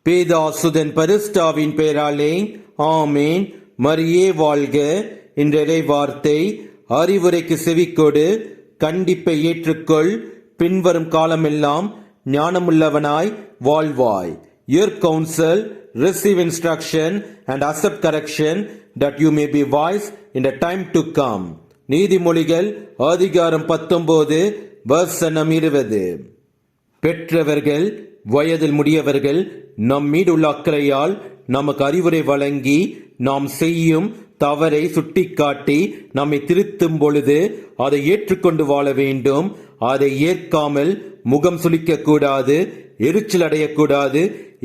பேதாசுதன் பரிசுத்தாவின் பெயராலே ஆமேன். மரியே வாழ்க. இன்றைய வார்த்தை, அறிவுரைக்கு செவிக்கொடு, கண்டிப்பை ஏற்றுக்கொள், பின்வரும் காலமெல்லாம் ஞானமுள்ளவனாய் வாழ்வாய். Your counsel, receive instruction and accept correction, that you may be wise in the time to come. நீதிமொழிகள் அதிகாரம் 19 வசனம் 20. பெற்றவர்கள், வயதில் முடியவர்கள் நம் மீது உள்ள அக்கறையால் நமக்கு அறிவுரை வழங்கி, நாம் செய்யும் தவறை சுட்டிக்காட்டி நம்மை திருத்தும் பொழுது அதை ஏற்றுக்கொண்டு வாழ வேண்டும். அதை ஏற்காமல் முகம் சுளிக்க கூடாது, எரிச்சல் அடையக்கூடாது.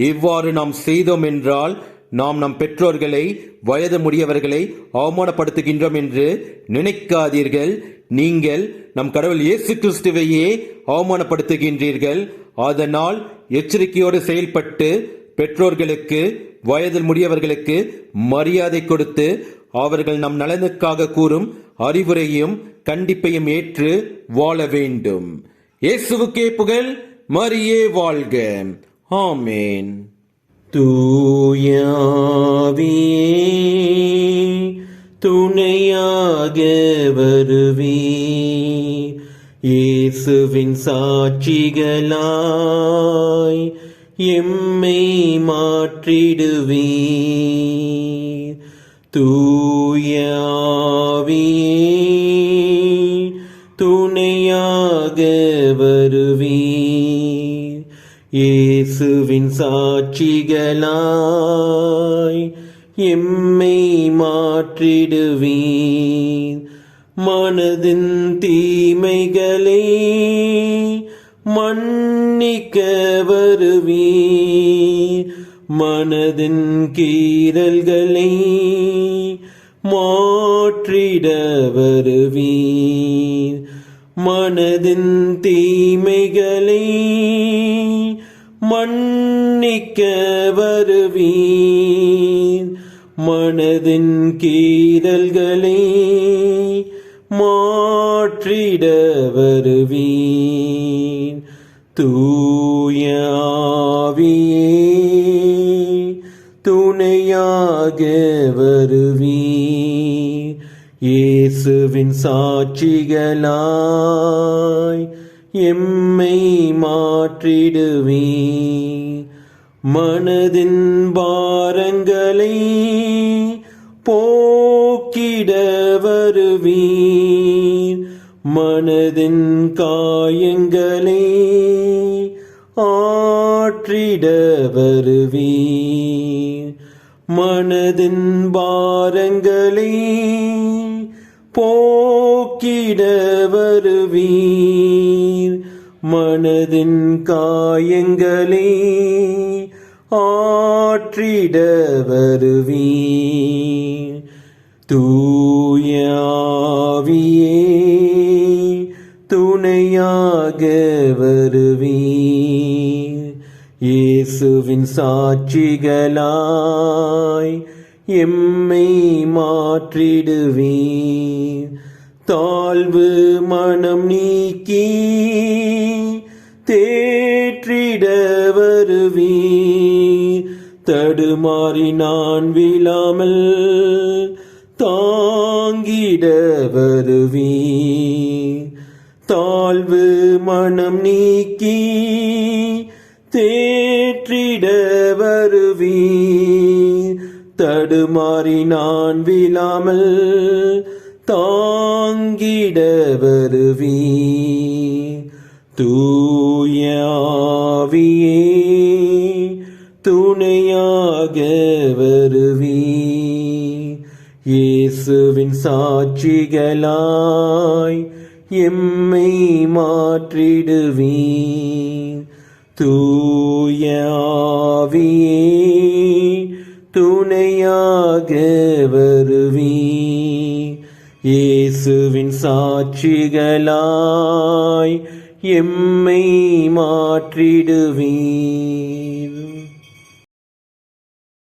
இவ்வாறு நாம் செய்தோம் என்றால் நாம் நம் பெற்றோர்களை, வயது முடியவர்களை அவமானப்படுத்துகின்றோம் என்று நினைக்காதீர்கள். நீங்கள் நம் கடவுள் இயேசு கிறிஸ்துவையே அவமானப்படுத்துகின்றீர்கள். அதனால் எச்சரிக்கையோடு செயல்பட்டு பெற்றோர்களுக்கு, வயதில் முடியவர்களுக்கு மரியாதை கொடுத்து, அவர்கள் நம் நலனுக்காக கூறும் அறிவுரையும் கண்டிப்பையும் ஏற்று வாழ வேண்டும். இயேசுவுக்கே புகழ். மரியே வாழ்க. ஆமேன். தூயாவியே துணையாக வருவே, இயேசுவின் சாட்சிகளாய் எம்மை மாற்றிடுவே. தூயாவியே துணையாக வருவே, இயேசுவின் சாட்சிகளாய் எம்மை மாற்றிடுவே. மனதின் தீமைகளை மன்னிக்க வருவே, மனதின் கீறல்களை மாற்றிட வருவே. மனதின் தீமைகளை மன்னிக்க வருவே, மனதின் கீறல்களை மாற்றிட வருவே. தூயாவியே துணையாக வருவே, இயேசுவின் சாட்சிகளாய் எம்மை மாற்றிடுவே. மனதின் பாரங்களை போக்கிட வருவே, மனதின் காயங்களை ஆற்றிட வருவே. மனதின் பாரங்களை போக்கிட வருவே, மனதின் காயங்களை ஆற்றிட வருவே. தூயாவியே துணையாக வருவே, இயேசுவின் சாட்சிகளாய் எம்மை மாற்றிடுவே. தாழ்வு மனம் நீக்கி தேற்றிட வருவே, தடுமாறி நான் விழாமல் தாங்கிட வருவே. தாழ்வு மனம் நீக்கி தேற்றிட வருவே, தடுமாறி நான் விழாமல் தாங்கிட வருவே. தூயாவியே துணையாக வருவே, இயேசுவின் சாட்சிகளாய் எம்மை மாற்றிடுவே. தூயாவியே துணையாக வருவே, இயேசுவின் சாட்சிகளாய் எம்மை மாற்றிடுவே.